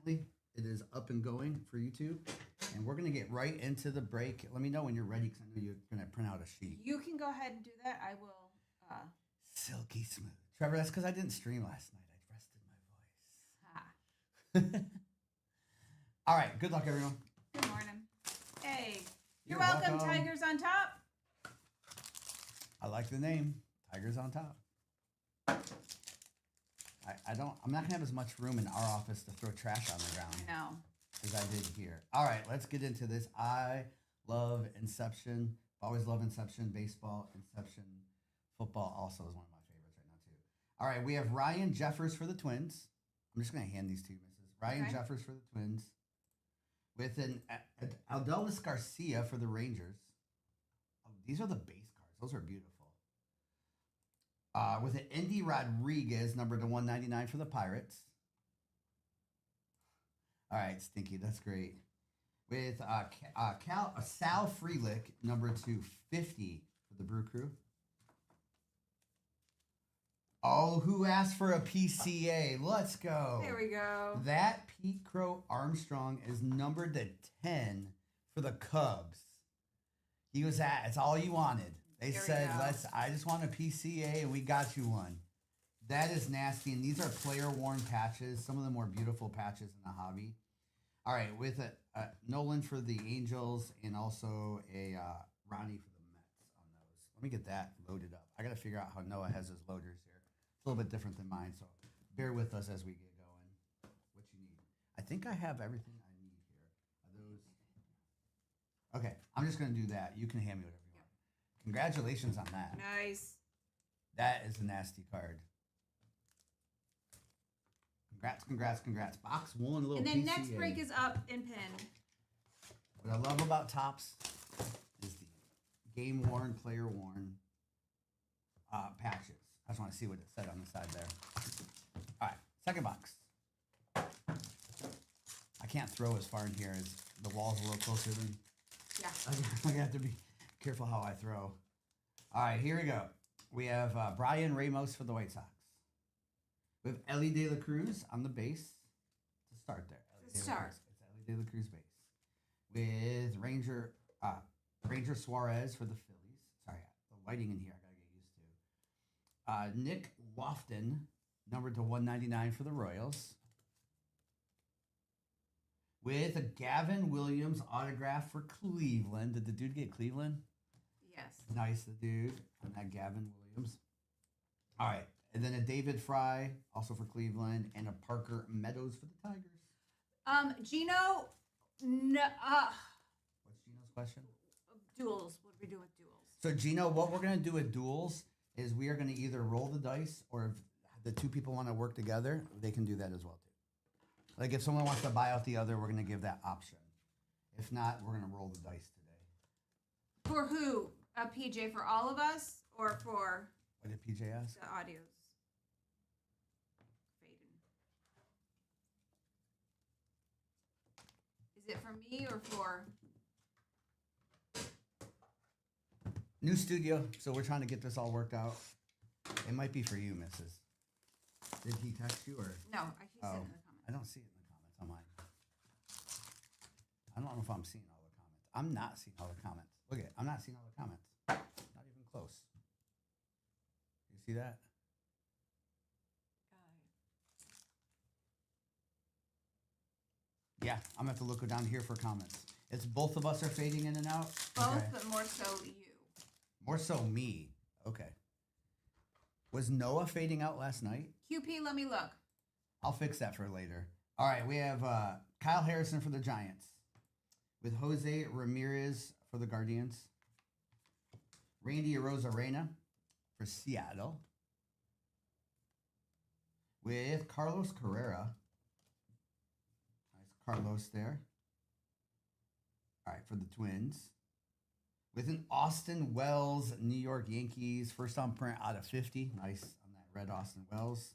Currently, it is up and going for YouTube, and we're gonna get right into the break. Let me know when you're ready, because I know you're gonna print out a sheet. You can go ahead and do that. I will. Silky smooth, Trevor. That's because I didn't stream last night. I rested my voice. Ah. All right. Good luck, everyone. Good morning. Hey, you're You're welcome, welcome. Tigers on top. I like the name. Tigers on top. I don't. I'm not gonna have as much room in our office to throw trash on the ground. I know. As I did here. All right, let's get into this. I love Inception. Always love Inception baseball. Inception football also is one of my favorites right now too. All right, we have Ryan Jeffers for the Twins. I'm just gonna hand these to you, Mrs. Ryan Okay. Jeffers for the Twins, with an Aldelis Garcia for the Rangers. Oh, these are the base cards. Those are beautiful. With an Indy Rodriguez, number to 199 for the Pirates. All right, Stinky, that's great. With Sal Frelick, number 250 for the Brew Crew. Oh, who asked for a PCA? Let's go. There we go. That Pete Crow Armstrong is numbered to 10 for the Cubs. He was at, it's all you wanted. They There we said, go. I just want a PCA, and we got you one. That is nasty, and these are player-worn patches, some of the more beautiful patches in the hobby. All right, with a Nolan for the Angels and also a Ronnie for the Mets on those. Let me get that loaded up. I got to figure out how Noah has his loaders here. It's a little bit different than mine, so bear with us as we get going. What you need? I think I have everything I need here. Are those? Okay, I'm just going to do that. You can hand me whatever you want. Congratulations on that. Nice. That is a nasty card. Congrats, congrats, congrats. Box one, little And then PCA. next break is up and pinned. What I love about Topps is the game worn, player worn patches. I just want to see what it said on the side there. All right, second box. I can't throw as far in here as the wall's a little closer than. Yeah. I have to be careful how I throw. All right, here we go. We have Brian Ramos for the White Sox. We have Ellie De La Cruz on the base to start there. To start. It's Ellie De La Cruz base. With Ranger Suarez for the Phillies. Sorry, the lighting in here I gotta get used to. Nick Lofton, numbered to 199 for the Royals. With a Gavin Williams autograph for Cleveland. Did the dude get Cleveland? Yes. Nice, the dude. And that Gavin Williams. All right. And then a David Fry, also for Cleveland, and a Parker Meadows for the Tigers. Gino, no, What's Gino's question? duels. What do we do with duels? So, Gino, what we're going to do with duels is we are going to either roll the dice, or if the two people want to work together, they can do that as well, too. Like, if someone wants to buy out the other, we're going to give that option. If not, we're going to roll the dice today. For who? A PJ for all of us, or for What did PJ ask? the audios? Fading. Is it for me or for? New studio, so we're trying to get this all worked out. It might be for you, Mrs. Did he text you or? No, he said in the comments. I don't see it in the comments on mine. I don't know if I'm seeing all the comments. I'm not seeing all the comments. Look at it. I'm not seeing all the comments. Not even close. You see that? Yeah, I'm going to have to look down here for comments. It's both of us are fading in and out? Both, Okay. but more so you. More so me. Okay. Was Noah fading out last night? QP, let me look. I'll fix that for later. All right, we have Kyle Harrison for the Giants. With Jose Ramirez for the Guardians. Randy Arozarena for Seattle. With Carlos Carrera. Nice Carlos there. All right, for the Twins. With an Austin Wells, New York Yankees. First on print out of 50. Nice on that red Austin Wells.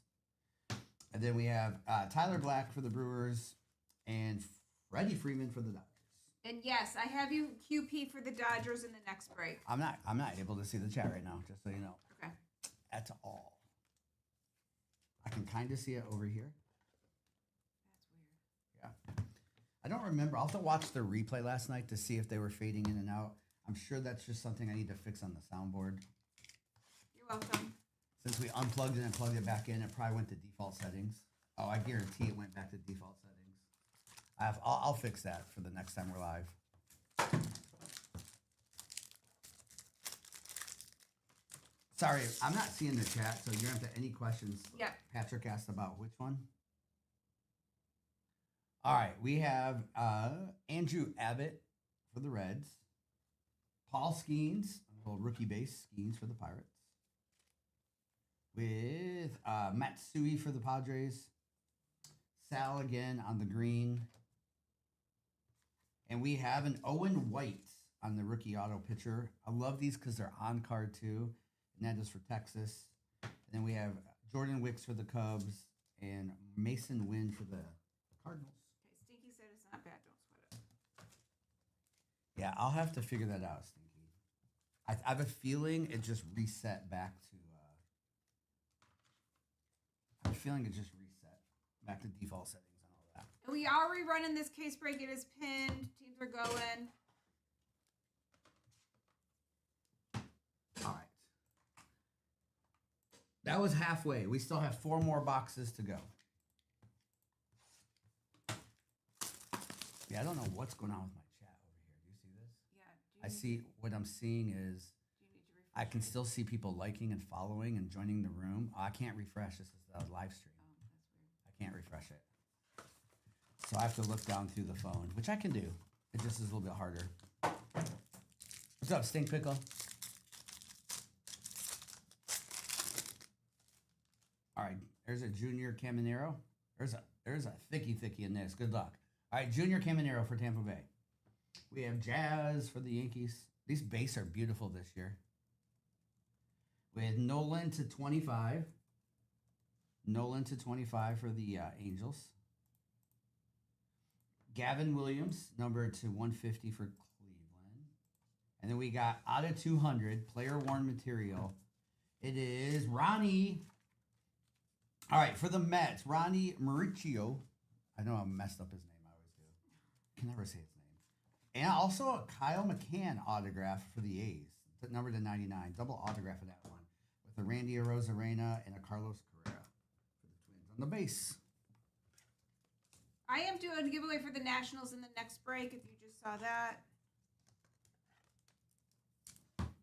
And then we have Tyler Black for the Brewers. And Freddie Freeman for the Dodgers. And yes, I have you QP for the Dodgers in the next break. I'm not able to see the chat right now, just so you know. Okay. That's all. I can kind of see it over here. That's weird. Yeah. I don't remember. I'll have to watch the replay last night to see if they were fading in and out. I'm sure that's just something I need to fix on the soundboard. You're welcome. Since we unplugged it and plugged it back in, it probably went to default settings. Oh, I guarantee it went back to default settings. I'll fix that for the next time we're live. Sorry, I'm not seeing the chat, so you're going to have any questions. Yep. Patrick asked about which one. All right, we have Andrew Abbott for the Reds. Paul Skeens, a little rookie base, Skeens for the Pirates. With Matsui for the Padres. Sal again on the green. And we have an Owen White on the rookie auto pitcher. I love these because they're on card too. And that is for Texas. And then we have Jordan Wicks for the Cubs and Mason Wynn for the Cardinals. Okay, Stinky said it's not bad. Don't sweat it. Yeah, I'll have to figure that out, Stinky. I have a feeling it just reset back to. I have a feeling it just reset back to default settings and all that. And we are rerunning this case break. It is pinned. Teams are going. All right. That was halfway. We still have 4 more boxes to go. Yeah, I don't know what's going on with my chat over here. Do you see this? Yeah. I see what I'm seeing is Do you need to refresh? I can still see people liking and following and joining the room. Oh, I can't refresh. This is a live stream. Oh, that's weird. I can't refresh it. So I have to look down through the phone, which I can do. It just is a little bit harder. What's up, Stink Pickle? All right, there's a Junior Caminero. There's a thicky in this. Good luck. All right, Junior Caminero for Tampa Bay. We have Jazz for the Yankees. These base are beautiful this year. With Nolan to 25. Nolan to 25 for the Angels. Gavin Williams, number to 150 for Cleveland. And then we got out of 200, player worn material. It is Ronnie. All right, for the Mets, Ronnie Mauricio. I know I messed up his name. I always do. Can never say his name. And also a Kyle McCann autograph for the A's. Number to 99. Double autograph of that one. With a Randy Arozarena and a Carlos Correa for the Twins on the base. I am doing a giveaway for the Nationals in the next break, if you just saw that.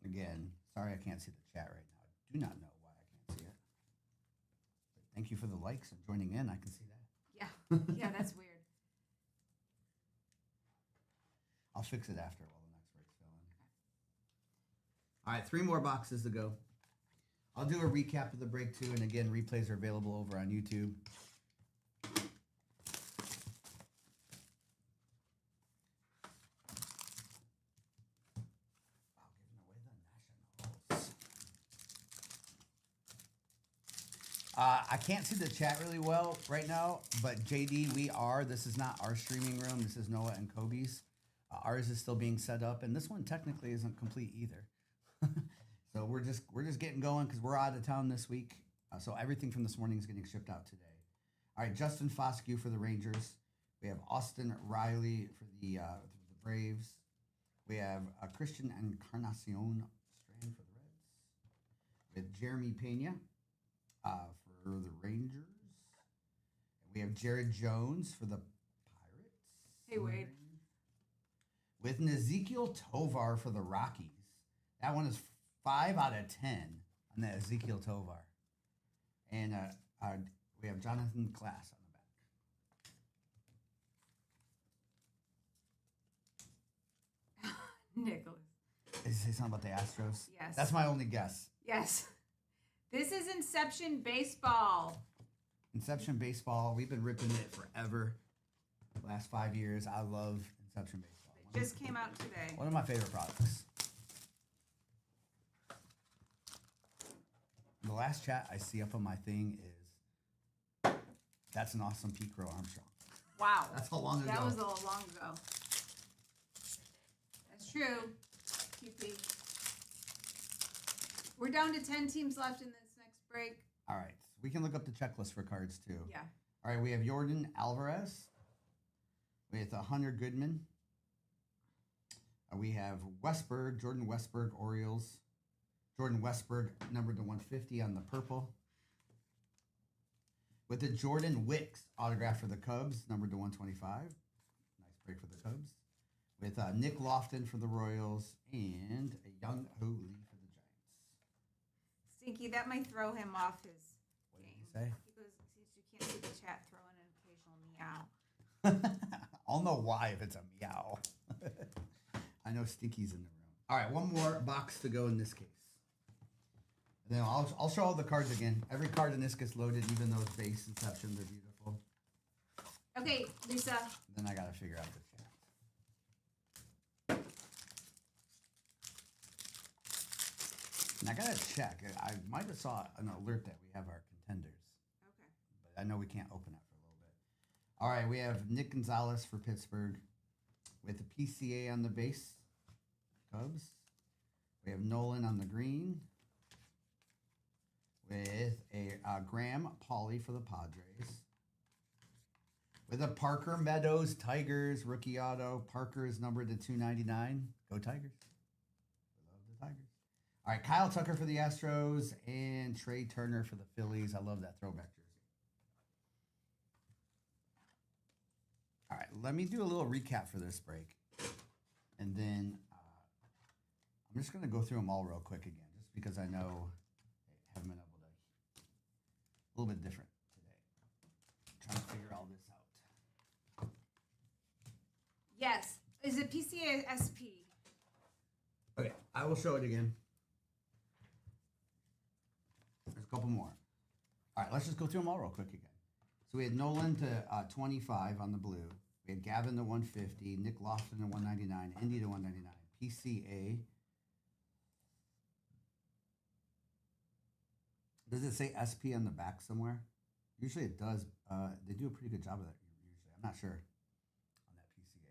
Again, sorry I can't see the chat right now. I do not know why I can't see it. But thank you for the likes and joining in. I can see that. Yeah. Yeah, that's weird. I'll fix it after while the next break's filling. All right, 3 more boxes to go. I'll do a recap of the break too, and again, replays are available over on YouTube. I can't see the chat really well right now, but JD, this is not our streaming room. This is Noah and Kobe's. Ours is still being set up, and this one technically isn't complete either. So we're just getting going because we're out of town this week. So everything from this morning is getting shipped out today. All right, Justin Foscue for the Rangers. We have Austin Riley for the Braves. We have Christian Encarnacion Strand for the Reds. With Jeremy Pena for the Rangers. We have Jared Jones for the Pirates. Hey, Wade. With Ezekiel Tovar for the Rockies. That one is 5 out of 10 on that Ezekiel Tovar. And we have Jonathan Klass on the back. Nicholas. Is it something about the Astros? Yes. That's my only guess. Yes. This is Inception Baseball. Inception Baseball. We've been ripping it forever. Last 5 years. I love Inception Baseball. It just came out today. One of my favorite products. The last chat I see up on my thing is, that's an awesome Pete Crow Armstrong. Wow. That's how long ago. That was a long ago. That's true. QP. We're down to 10 teams left in this next break. All right. We can look up the checklist for cards too. Yeah. All right. We have Jordan Alvarez. with Hunter Goodman. We have Westberg, Jordan Westberg, Orioles. Jordan Westberg, numbered to 150 on the purple. With the Jordan Wicks autograph for the Cubs, numbered to 125. Nice break for the Cubs. With Nick Lofton for the Royals and a Young Ho Lee for the Giants. Stinky, that might throw him off his What did game. he say? He goes, since you can't see the chat, throw in an occasional meow. I'll know why if it's a meow. I know Stinky's in the room. All right, one more box to go in this case. And then I'll show all the cards again. Every card in this gets loaded, even though it's base Inception. They're beautiful. Okay, Lisa. Then I got to figure out the chat. And I got to check. I might have saw an alert that we have our contenders. Okay. But I know we can't open that for a little bit. All right, we have Nick Gonzalez for Pittsburgh with the PCA on the base. Cubs. We have Nolan on the green. With a Graham Pauley for the Padres. With a Parker Meadows Tigers rookie auto. Parker is numbered to 299. Go Tigers. We love the Tigers. All right, Kyle Tucker for the Astros and Trey Turner for the Phillies. I love that throwback jersey. All right, let me do a little recap for this break. And then I'm just going to go through them all real quick again, just because I know I haven't been able to. A little bit different today. Trying to figure all this out. Yes. Is it PCA SP? Okay, I will show it again. There's a couple more. All right, let's just go through them all real quick again. So we had Nolan to 25 on the blue. We had Gavin to 150, Nick Lofton to 199, Indy to 199, PCA. Does it say SP on the back somewhere? Usually it does. They do a pretty good job of that usually. I'm not sure on that PCA.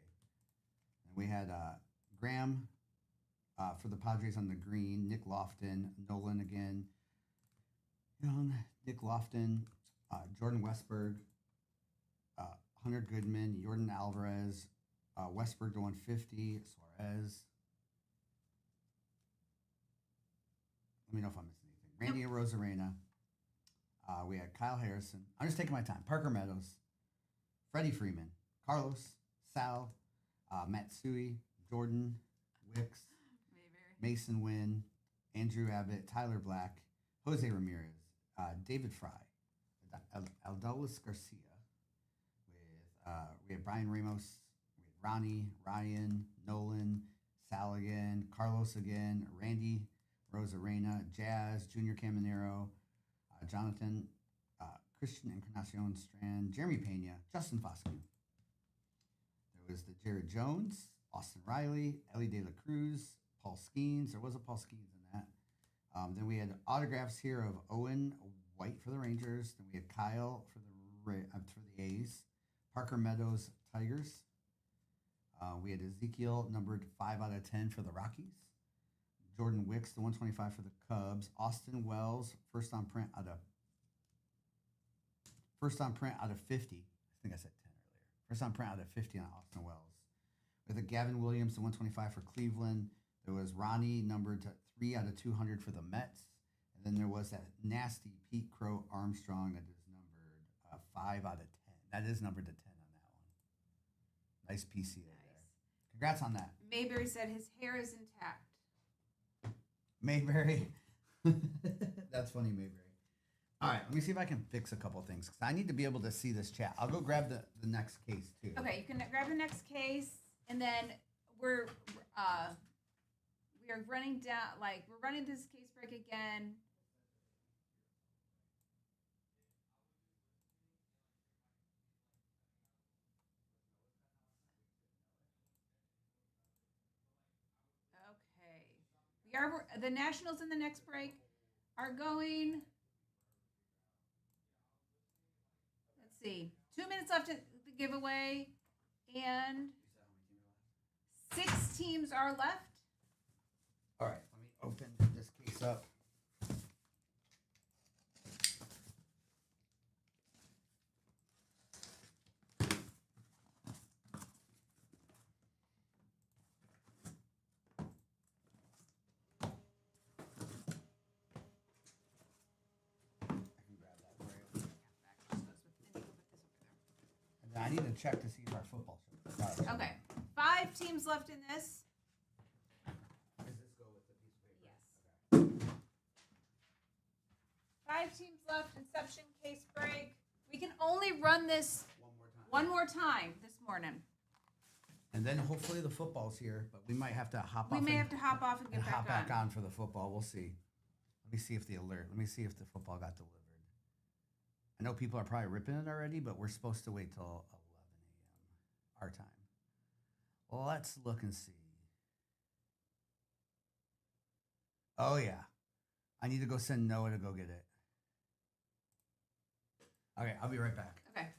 And we had Graham for the Padres on the green, Nick Lofton, Nolan again, Young, Nick Lofton, Jordan Westberg, Hunter Goodman, Jordan Alvarez, Westberg to 150, Suarez. Let me know if I'm missing anything. Randy and Rosarena. We had Kyle Harrison. I'm just taking my time. Parker Meadows, Freddie Freeman, Carlos, Sal, Matsui, Jordan, Wicks, Mason Wynn, Andrew Abbott, Tyler Black, Jose Ramirez, David Fry, Aldalis Garcia. We have Brian Ramos, we have Ronnie, Ryan, Nolan, Sal again, Carlos again, Randy, Rosarena, Jazz, Junior Caminero, Jonathan, Christian Encarnacion Strand, Jeremy Pena, Justin Foscue. There was the Jared Jones, Austin Riley, Ellie De La Cruz, Paul Skeens. There was a Paul Skeens in that. Then we had autographs here of Owen White for the Rangers. Then we had Kyle for the A's. Parker Meadows, Tigers. We had Ezekiel numbered 5 out of 10 for the Rockies. Jordan Wicks, the 125 for the Cubs. Austin Wells, first on print out of 50. I think I said 10 earlier. First on print out of 50 on Austin Wells. With a Gavin Williams, the 125 for Cleveland. There was Ronnie numbered to 3 out of 200 for the Mets. And then there was that nasty Pete Crow Armstrong that is numbered 5 out of 10. That is numbered to 10 on that one. Nice PCA there. Congrats on that. Mayberry said his hair is intact. Mayberry. That's funny, Mayberry. All right, let me see if I can fix a couple things, because I need to be able to see this chat. I'll go grab the next case, too. Okay, you can grab the next case, and then we are running down, we're running this case break again. Okay. The Nationals in the next break are going. Let's see. 2 minutes left in the giveaway, and 6 teams are left. All right, let me open this case up. need to check to see if our football show. Okay. 5 teams left in this. Does this go with the piece of paper? Yes. 5 teams left. Inception case break. We can only run this one more time this morning. And then hopefully the football's here, but we might have to hop We off. may have to hop off and get hop back back on for the football. We'll see. Let me see if the alert. Let me see if the football got delivered. I know people are probably ripping it already, but we're supposed to wait till 11 a.m. our time. Well, let's look and see. Oh yeah, I need to go send Noah to go get it. Okay, I'll be right back. Okay. Okay.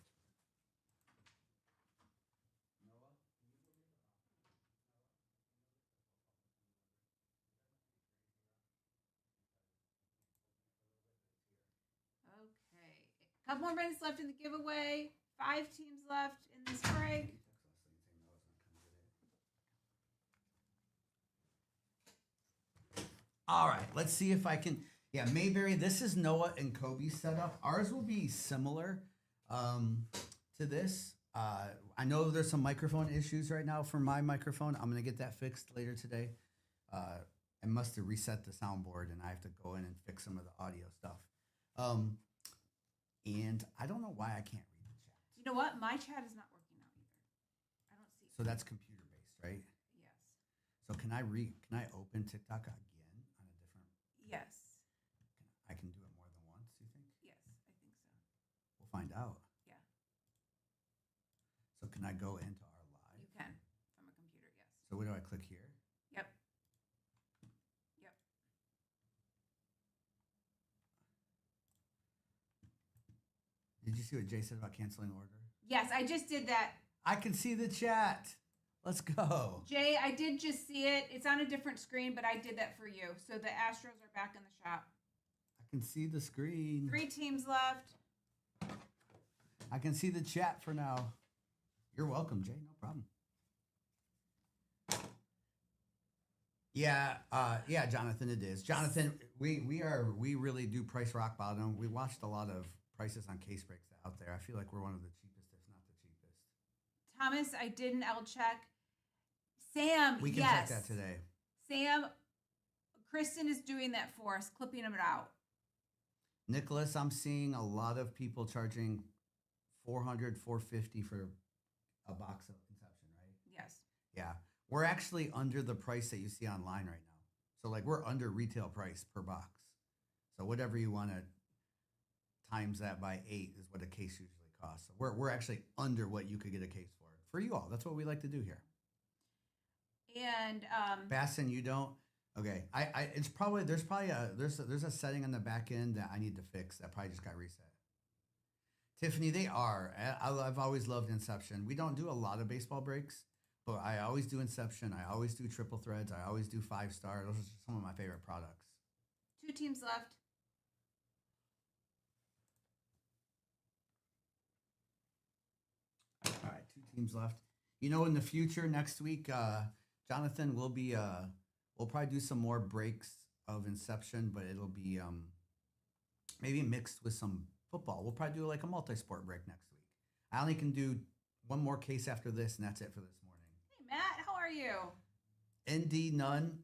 A couple more minutes left in the giveaway. 5 teams left in this break. All right, let's see if I can. Yeah, Mayberry, this is Noah and Kobe's setup. Ours will be similar to this. I know there's some microphone issues right now for my microphone. I'm going to get that fixed later today. I must have reset the soundboard, and I have to go in and fix some of the audio stuff. And I don't know why I can't read the chat. You know what? My chat is not working out either. I don't see it. So that's computer-based, right? Yes. So can I open TikTok again on a different? Yes. I can do it more than once, you think? Yes, I think so. We'll find out. Yeah. So can I go into our live? You can from a computer, yes. So where do I click here? Yep. Yep. Did you see what Jay said about canceling order? Yes, I just did that. I can see the chat. Let's go. Jay, I did just see it. It's on a different screen, but I did that for you. So the Astros are back in the shop. I can see the screen. 3 teams left. I can see the chat for now. You're welcome, Jay. No problem. Yeah, Jonathan, it is. Jonathan, we really do price rock bottom. We watched a lot of prices on case breaks out there. I feel like we're one of the cheapest, if not the cheapest. Thomas, I did an L check. Sam, We can yes. check that today. Sam, Kristen is doing that for us, clipping them out. Nicholas, I'm seeing a lot of people charging $400, $450 for a box of Inception, right? Yes. Yeah. We're actually under the price that you see online right now. So like we're under retail price per box. So whatever you want to times that by 8 is what a case usually costs. So we're actually under what you could get a case for you all. That's what we like to do here. And Bassin, you don't. Okay, it's probably there's a setting on the back end that I need to fix that probably just got reset. Tiffany, they are. I've always loved Inception. We don't do a lot of baseball breaks, but I always do Inception. I always do triple threads. I always do 5-star. Those are just some of my favorite products. 2 teams left. All right, 2 teams left. You know, in the future, next week, Jonathan will be. We'll probably do some more breaks of Inception, but it'll be maybe mixed with some football. We'll probably do like a multi-sport break next week. I only can do one more case after this, and that's it for this morning. Hey, Matt, how are you? ND none.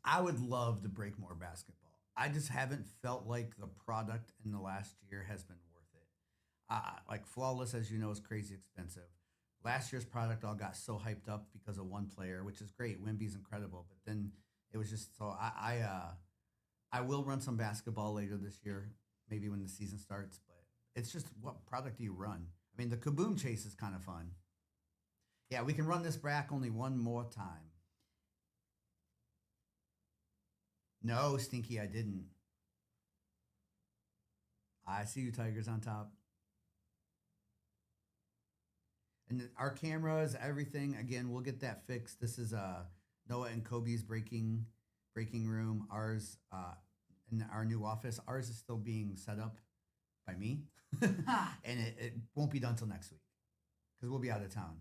I would love to break more basketball. I just haven't felt like the product in the last year has been worth it. Like Flawless, as you know, is crazy expensive. Last year's product all got so hyped up because of one player, which is great. Wemby's incredible, but then it was just so. I will run some basketball later this year, maybe when the season starts. But it's just what product do you run? I mean, the Kaboom Chase is kind of fun. Yeah, we can run this back only one more time. No, Stinky, I didn't. I see you, Tigers, on top. And our cameras, everything, again, we'll get that fixed. This is Noah and Kobe's breaking room. Ours, in our new office, ours is still being set up by me. And it won't be done till next week because we'll be out of town.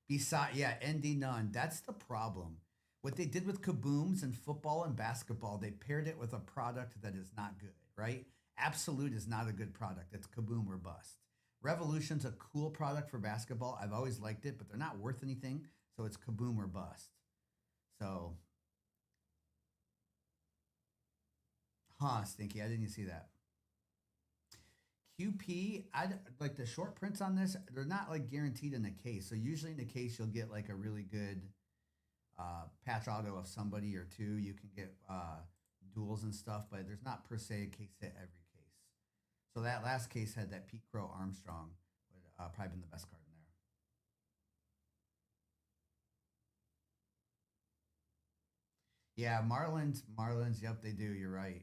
ND none. That's the problem. What they did with Kabooms and football and basketball, they paired it with a product that is not good, right? Absolute is not a good product. It's Kaboom or bust. Revolution's a cool product for basketball. I've always liked it, but they're not worth anything. So it's kaboom or bust. So, Stinky. I didn't see that. QP, I like the short prints on this. They're not like guaranteed in the case. So usually in the case, you'll get like a really good patch auto of somebody or two. You can get duels and stuff, but there's not per se a case hit every case. So that last case had that Pete Crow Armstrong, would probably been the best card in there. Yeah, Marlins. Yep, they do. You're right.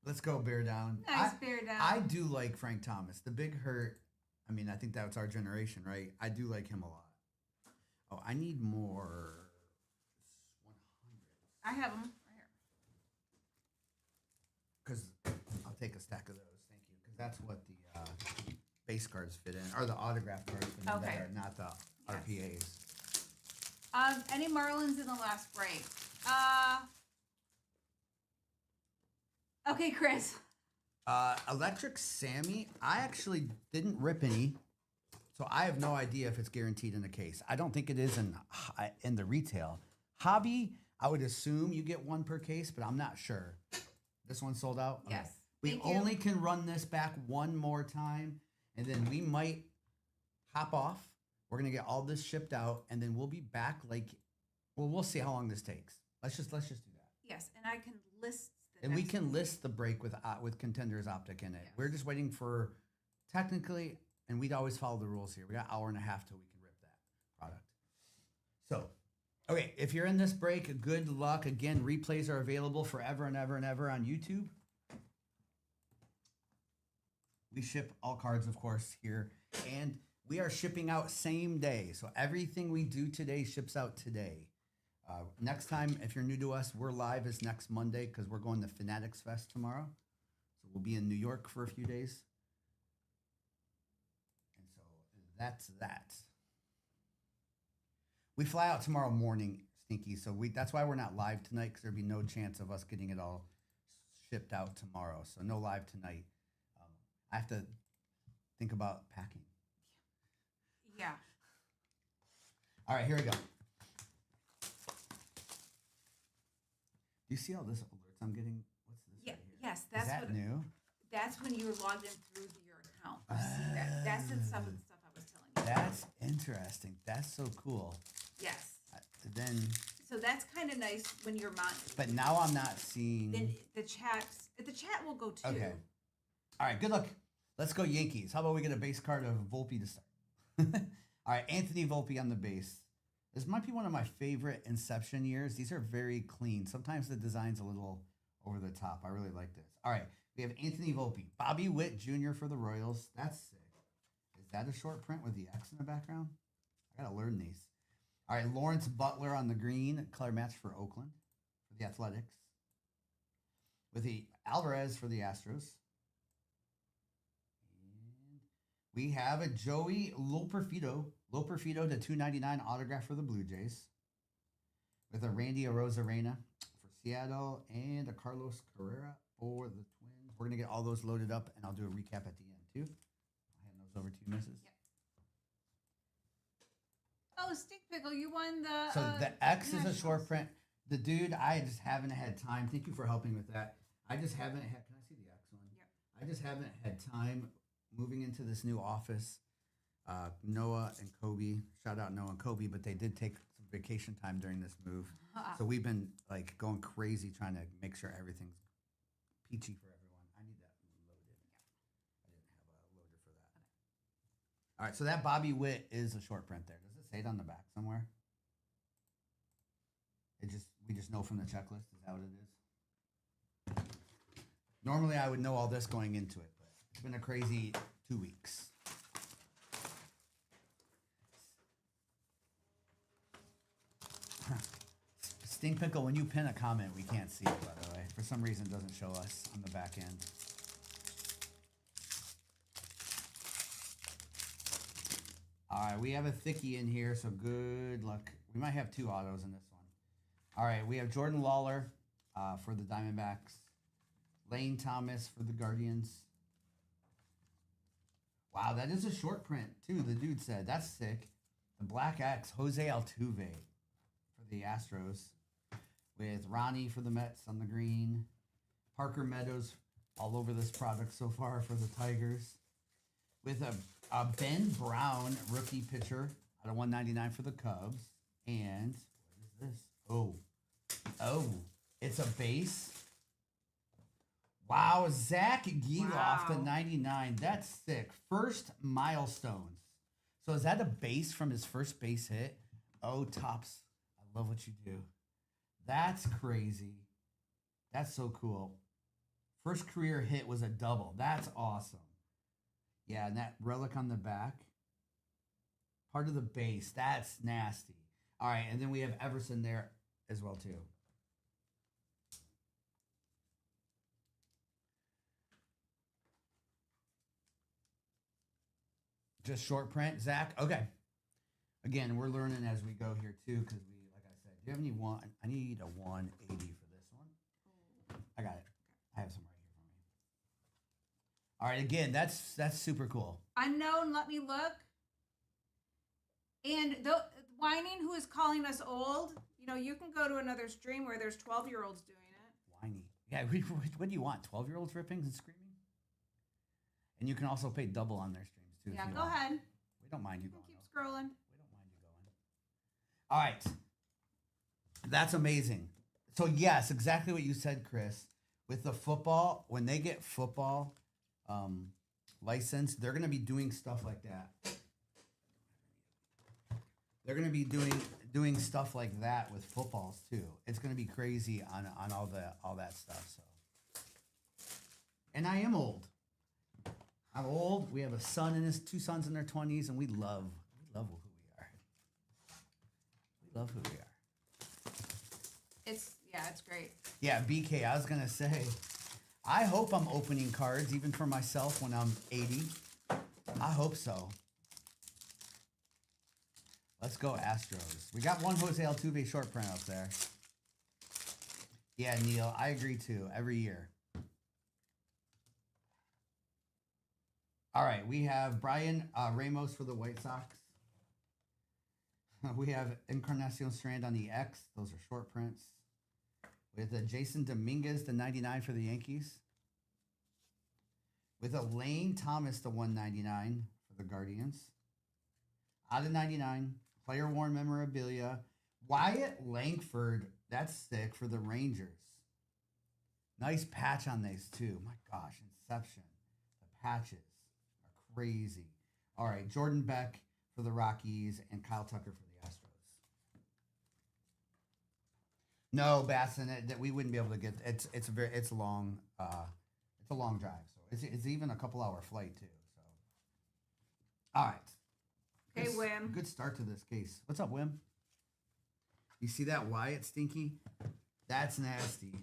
Let's go bear down. Nice bear down. I do like Frank Thomas. The big hurt. I mean, I think that's our generation, right? I do like him a lot. Oh, I need more 100. I have them right here. Because I'll take a stack of those. Thank you. Because that's what the base cards fit in, or the autograph cards fit in Okay. there, not the RPAs. Any Marlins in the last break? Okay, Chris. Electric Sammy, I actually didn't rip any, so I have no idea if it's guaranteed in the case. I don't think it is in the retail. Hobby, I would assume you get one per case, but I'm not sure. This one sold out? Yes. We Thank you. only can run this back one more time, and then we might hop off. We're going to get all this shipped out, and then we'll be back we'll see how long this takes. Let's just do that. Yes, and I can list the And we next can one. list the break with Contenders Optic in it. Yes. We're just waiting for technically, and we'd always follow the rules here. We got an hour and a half till we can rip that product. So, okay, if you're in this break, good luck. Again, replays are available forever and ever and ever on YouTube. We ship all cards, of course, here. And we are shipping out same day. So everything we do today ships out today. Next time, if you're new to us, we're live is next Monday because we're going to Fanatics Fest tomorrow. So we'll be in New York for a few days. And so that's that. We fly out tomorrow morning, Stinky. So that's why we're not live tonight, because there'd be no chance of us getting it all shipped out tomorrow. So no live tonight. I have to think about packing. Yeah. All right, here we go. Do you see all this alerts I'm getting? What's this? Yeah. Right here? Yes, that's Is that what. new? That's when you were logged in through your account. You see that? That's in some of the stuff I was telling you. That's interesting. That's so cool. Yes. Then, So that's kind of nice when you're but now I'm not seeing. Then the chat will go too. Okay. All right. Good luck. Let's go Yankees. How about we get a base card of Volpe to start? All right, Anthony Volpe on the base. This might be one of my favorite Inception years. These are very clean. Sometimes the design's a little over the top. I really like this. All right, we have Anthony Volpe. Bobby Witt Jr. for the Royals. That's sick. Is that a short print with the X in the background? I got to learn these. All right, Lawrence Butler on the green. Color match for Oakland for the Athletics. With the Alvarez for the Astros. We have a Joey Loperfido to 299 autograph for the Blue Jays. With a Randy Arozarena for Seattle and a Carlos Carrera for the Twins. We're going to get all those loaded up, and I'll do a recap at the end, too. I'll hand those over to you, Mrs. Yep. Oh, Stink Pickle, you won the. So the X is a Nationals. short print. The dude, I just haven't had time. Thank you for helping with that. I just haven't had. Can I see the X one? Yep. I just haven't had time moving into this new office. Noah and Kobe, shout out Noah and Kobe, but they did take some vacation time during this move. So we've been like going crazy trying to make sure everything's peachy for everyone. I need that loaded. I didn't have a loader for that. All right, so that Bobby Witt is a short print there. Does it say it on the back somewhere? We just know from the checklist. Is that what it is? Normally I would know all this going into it, but it's been a crazy 2 weeks. Stink Pickle, when you pin a comment, we can't see it, by the way. For some reason, it doesn't show us on the back end. All right, we have a thickie in here, so good luck. We might have two autos in this one. All right, we have Jordan Lawler for the Diamondbacks. Lane Thomas for the Guardians. Wow, that is a short print, too, the dude said. That's sick. The Black X, Jose Altuve for the Astros. With Ronnie for the Mets on the green. Parker Meadows all over this product so far for the Tigers. With a Ben Brown rookie pitcher out of 199 for the Cubs. And what is this? Oh, it's a base. Wow, Zach Geloff to 99. That's sick. First milestones. So is that a base from his first base hit? Oh, Tops. I love what you do. That's crazy. That's so cool. First career hit was a double. That's awesome. Yeah, and that relic on the back. Part of the base. That's nasty. All right, and then we have Everson there as well, too. Just short print, Zach? Okay. Again, we're learning as we go here, too, because we, like I said, do you have any one? I need a 180 for this one. I got it. I have some right here for me. All right, again, that's super cool. Unknown, let me look. And the Whining, who is calling us old, you know, you can go to another stream where there's 12-year-olds doing it. Whiny. Yeah, what do you want? 12-year-olds ripping and screaming? And you can also pay double on their streams, too. Yeah, go ahead. We don't mind you can going. keep scrolling. We don't mind you going. All right. That's amazing. So, yes, exactly what you said, Chris. With the football, when they get football license, they're going to be doing stuff like that. They're going to be doing stuff like that with footballs too. It's going to be crazy on all that stuff. So, and I am old. I'm old. We have two sons in their 20s, and we love who we are. We love who we are. It's great. Yeah, BK. I was gonna say, I hope I'm opening cards even for myself when I'm 80. I hope so. Let's go Astros. We got one Jose Altuve short print up there. Yeah, Neil, I agree too. Every year. All right, we have Brian Ramos for the White Sox. We have Encarnacion Strand on the X. Those are short prints. With Jason Dominguez, the 99 for the Yankees. With a Lane Thomas, the 199 for the Guardians. Out of 99. Player worn memorabilia. Wyatt Langford, that's sick for the Rangers. Nice patch on these too. My gosh, Inception. The patches are crazy. All right, Jordan Beck for the Rockies and Kyle Tucker for the Astros. No, Basson, that we wouldn't be able to get. It's long. It's a long drive, so it's even a couple hour flight too. So, all right. Hey, Wim. Good start to this case. What's up, Wim? You see that Wyatt Stinky? That's nasty.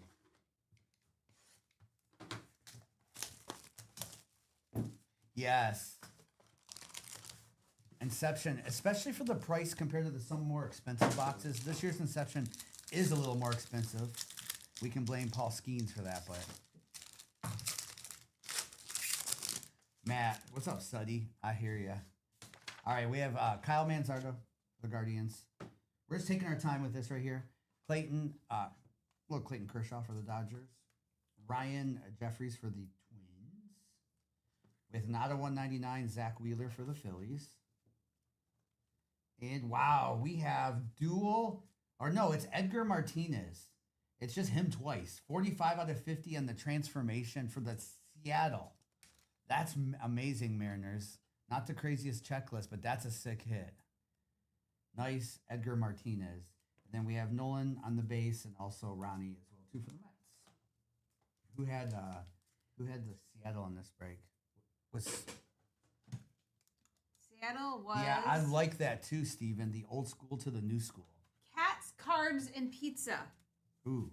Yes. Inception, especially for the price compared to some more expensive boxes. This year's Inception is a little more expensive. We can blame Paul Skeens for that, but... Matt, what's up, Suddy? I hear ya. All right, we have Kyle Manzardo for the Guardians. We're just taking our time with this right here. Clayton Kershaw for the Dodgers. Ryan Jeffries for the Twins. With not a 199, Zach Wheeler for the Phillies. And wow, we have it's Edgar Martinez. It's just him twice. 45 out of 50 on the transformation for the Seattle. That's amazing, Mariners. Not the craziest checklist, but that's a sick hit. Nice Edgar Martinez. And then we have Nolan on the base and also Ronnie as well, too, for the Mets. Who had the Seattle on this break? Seattle was... Yeah, I like that too, Steven. The old school to the new school. Cats, Cards, and Pizza. Ooh.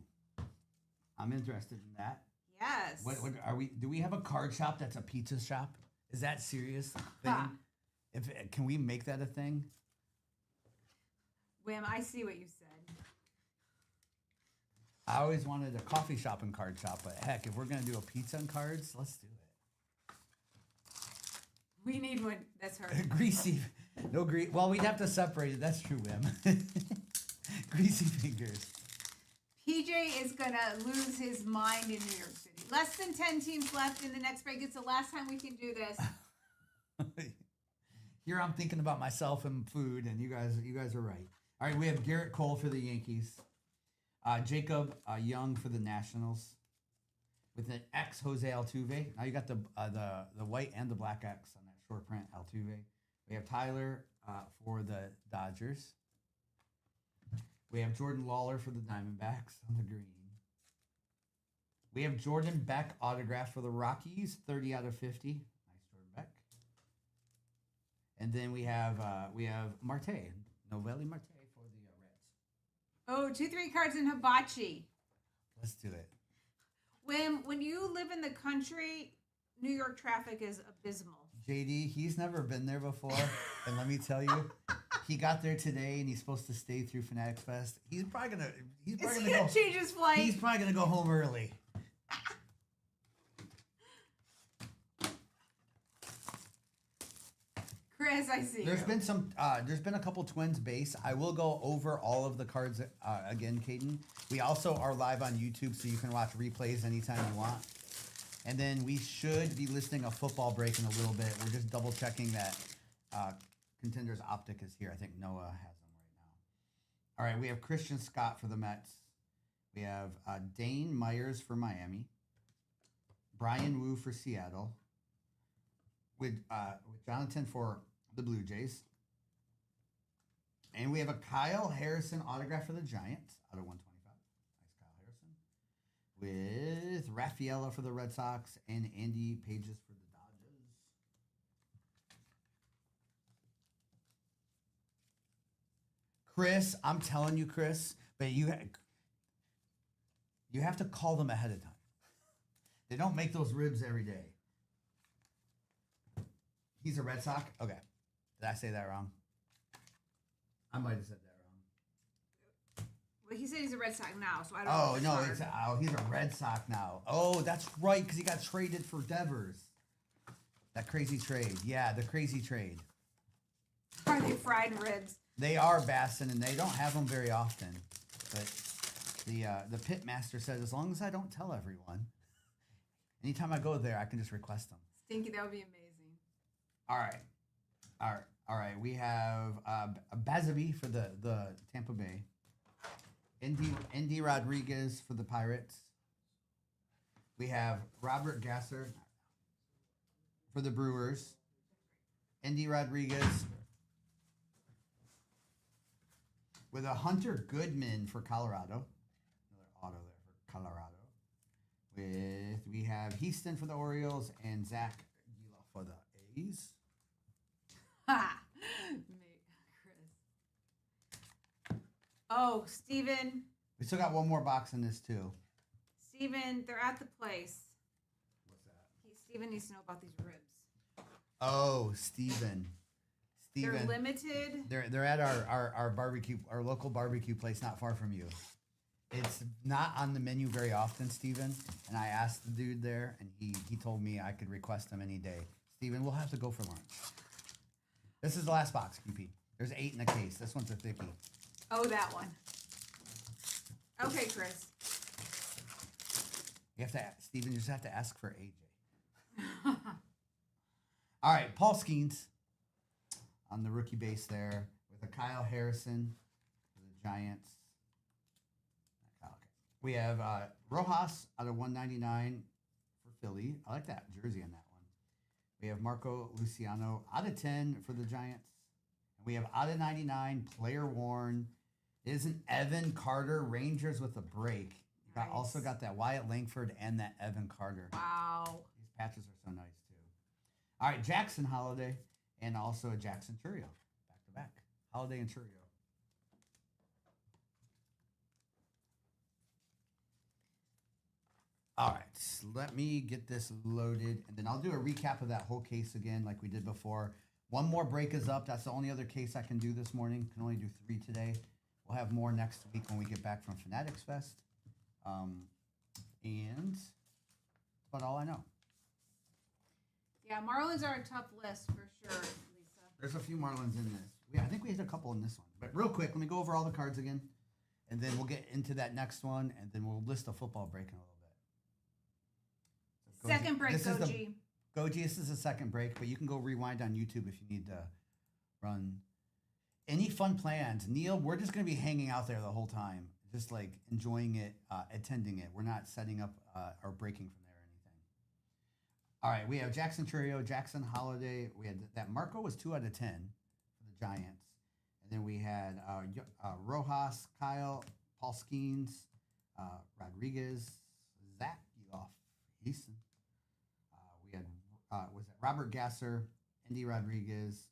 I'm interested in that. Yes. What are we? Do we have a card shop that's a pizza shop? Is that serious thing? Can we make that a thing? Wim, I see what you said. I always wanted a coffee shop and card shop, but heck, if we're gonna do a pizza and cards, let's do it. We need one. That's her. Greasy, no grease. Well, we'd have to separate it. That's true, Wim. Greasy fingers. PJ is gonna lose his mind in New York City. Less than 10 teams left in the next break. It's the last time we can do this. Here I'm thinking about myself and food, and you guys are right. All right, we have Garrett Cole for the Yankees, Jacob Young for the Nationals, with an X Jose Altuve. Now you got the white and the black X on that short print Altuve. We have Tyler for the Dodgers. We have Jordan Lawler for the Diamondbacks on the green. We have Jordan Beck autograph for the Rockies, 30 out of 50. Nice Jordan Beck. And then we have Marte, Novelli Marte for the Reds. Oh, 2-3 cards in Hibachi. Let's do it. When you live in the country, New York traffic is abysmal. JD, he's never been there before, and let me tell you, he got there today, and he's supposed to stay through Fanatics Fest. He's probably gonna change his flight? He's probably gonna go home early. Chris, I see. There's been a couple Twins base. I will go over all of the cards again, Caden. We also are live on YouTube, so you can watch replays anytime you want. And then we should be listing a football break in a little bit. We're just double checking that Contenders Optic is here. I think Noah has them right now. All right, we have Christian Scott for the Mets. We have Dane Myers for Miami. Brian Wu for Seattle. With Jonathan for the Blue Jays. And we have a Kyle Harrison autograph for the Giants out of 125. Nice Kyle Harrison. With Rafaela for the Red Sox and Andy Pages for the Dodgers. Chris, I'm telling you, Chris, but you have to call them ahead of time. They don't make those ribs every day. He's a Red Sox? Okay. Did I say that wrong? I might have said that wrong. Well, he said he's a Red Sox now, so I don't know. Oh, no, he's a Red Sox now. Oh, that's right, because he got traded for Devers. That crazy trade. Yeah, the crazy trade. Are they fried ribs? They are, Bassin, and they don't have them very often. But the pit master said, as long as I don't tell everyone, anytime I go there, I can just request them. Stinky, that would be amazing. All right. We have Bazavi for the Tampa Bay. Indy Rodriguez for the Pirates. We have Robert Gasser for the Brewers. Indy Rodriguez with a Hunter Goodman for Colorado. Another auto there for Colorado. We have Houston for the Orioles and Zach Gila for the A's. Ha! Chris. Oh, Steven. We still got one more box in this too. Steven, they're at the place. What's that? Steven needs to know about these ribs. Oh, Steven. They're limited. They're at our barbecue, our local barbecue place not far from you. It's not on the menu very often, Steven. And I asked the dude there, and he told me I could request them any day. Steven, we'll have to go for lunch. This is the last box, QP. There's 8 in the case. This one's a thickie. Oh, that one. Okay, Chris. You have to, Steven, you just have to ask for AJ. All right, Paul Skeens on the rookie base there with a Kyle Harrison for the Giants. Okay. We have Rojas out of 199 for Philly. I like that jersey on that one. We have Marco Luciano out of 10 for the Giants. And we have out of 99, player worn. It is an Evan Carter, Rangers with a break. You Nice. Also got that Wyatt Langford and that Evan Carter. Wow. These patches are so nice, too. All right, Jackson Holiday and also a Jackson Churio. Back to back. Holiday and Churio. All right, let me get this loaded, and then I'll do a recap of that whole case again like we did before. One more break is up. That's the only other case I can do this morning. Can only do 3 today. We'll have more next week when we get back from Fanatics Fest. And that's about all I know. Yeah, Marlins are a tough list for sure, Lisa. There's a few Marlins in this. Yeah, I think we hit a couple in this one. But real quick, let me go over all the cards again, and then we'll get into that next one, and then we'll list a football break in a little bit. So Second break, Goji. Goji, this is a second break, but you can go rewind on YouTube if you need to run. Any fun plans? Neil, we're just going to be hanging out there the whole time, just like enjoying it, attending it. We're not setting up or breaking from there or anything. All right, we have Jackson Churio, Jackson Holiday. We had that Marco was 2 out of 10 for the Giants. And then we had Rojas, Kyle, Paul Skeens, Rodriguez, Zach Eloff, Easton. We had, was it Robert Gasser, Andy Rodriguez.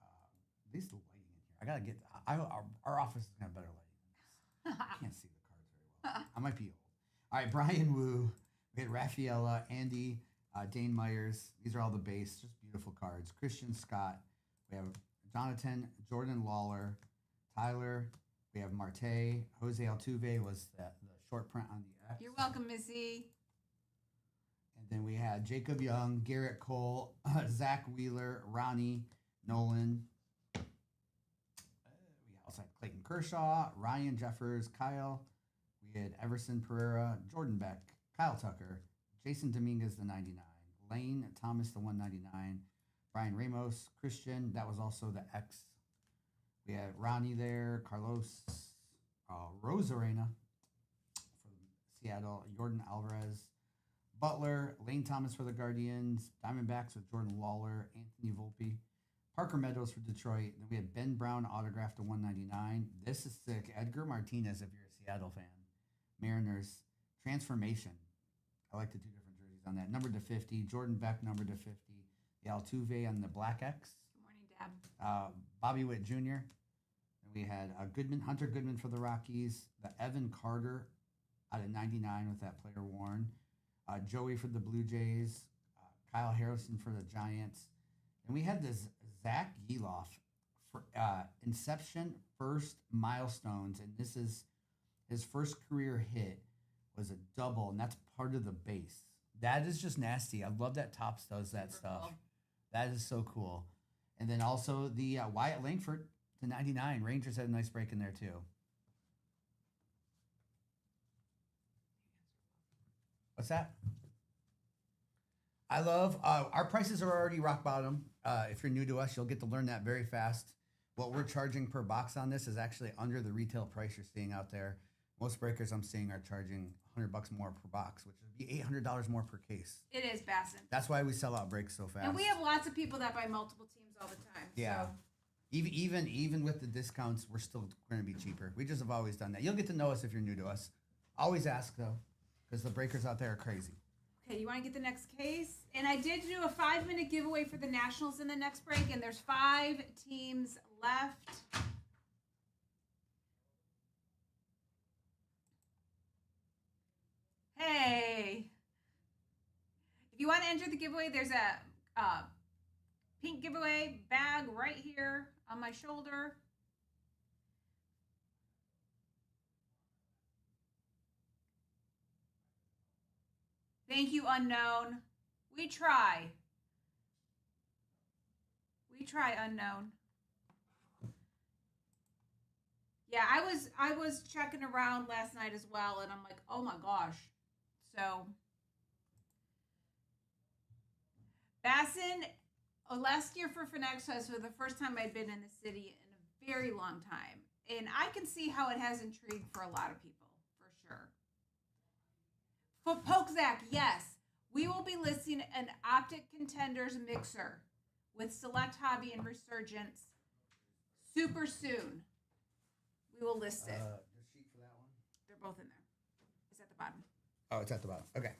At least the lighting in here. I got to get, our office is going to have better lighting than this. I can't see the cards very well. I might be old. All right, Brian Wu. We had Rafaela, Andy, Dane Myers. These are all the base, just beautiful cards. Christian Scott. We have Jonathan, Jordan Lawler, Tyler. We have Marte. Jose Altuve was the short print on the X. You're welcome, Missy. And then we had Jacob Young, Garrett Cole, Zach Wheeler, Ronnie, Nolan. We also had Clayton Kershaw, Ryan Jeffers, Kyle. We had Everson Pereira, Jordan Beck, Kyle Tucker, Jason Dominguez, the 99, Lane Thomas, the 199, Brian Ramos, Christian. That was also the X. We had Ronnie there, Carlos Rosarena from Seattle, Jordan Alvarez, Butler, Lane Thomas for the Guardians, Diamondbacks with Jordan Lawler, Anthony Volpe, Parker Meadows for Detroit. Then we had Ben Brown autographed to 199. This is sick. Edgar Martinez, if you're a Seattle fan. Mariners, Transformation. I like the 2 different jerseys on that. Numbered to 50. Jordan Beck, numbered to 50. The Altuve on the Black X. Good morning, Deb. Bobby Witt Jr. And we had Hunter Goodman for the Rockies. The Evan Carter out of 99 with that player worn. Joey for the Blue Jays. Kyle Harrison for the Giants. And we had this Zach Eloff for Inception first milestones. And this is his first career hit was a double. And that's part of the base. That is just nasty. I love that Topps does that Super stuff. cool. That is so cool. And then also the Wyatt Langford to 99. Rangers had a nice break in there too. What's that? I love, our prices are already rock bottom. If you're new to us, you'll get to learn that very fast. What we're charging per box on this is actually under the retail price you're seeing out there. Most breakers I'm seeing are charging $100 more per box, which would be $800 more per case. It is, Bassin. That's why we sell out breaks so fast. And we have lots of people that buy multiple teams all the time. Yeah. So. Even with the discounts, we're still going to be cheaper. We just have always done that. You'll get to know us if you're new to us. Always ask, though, because the breakers out there are crazy. Okay, you want to get the next case? And I did do a 5-minute giveaway for the Nationals in the next break, and there's 5 teams left. Hey. If you want to enter the giveaway, there's a pink giveaway bag right here on my shoulder. Thank you, unknown. We try. We try, unknown. Yeah, I was checking around last night as well, and I'm like, oh my gosh. So, Bassin, last year for Finex Fest was the first time I'd been in the city in a very long time, and I can see how it has intrigue for a lot of people, for sure. For Pokezak, yes, we will be listing an Optic Contenders mixer with Select Hobby and Resurgence super soon. We will list it. The sheet for that one? They're both in there. It's at the bottom. Oh, it's at the bottom. Okay.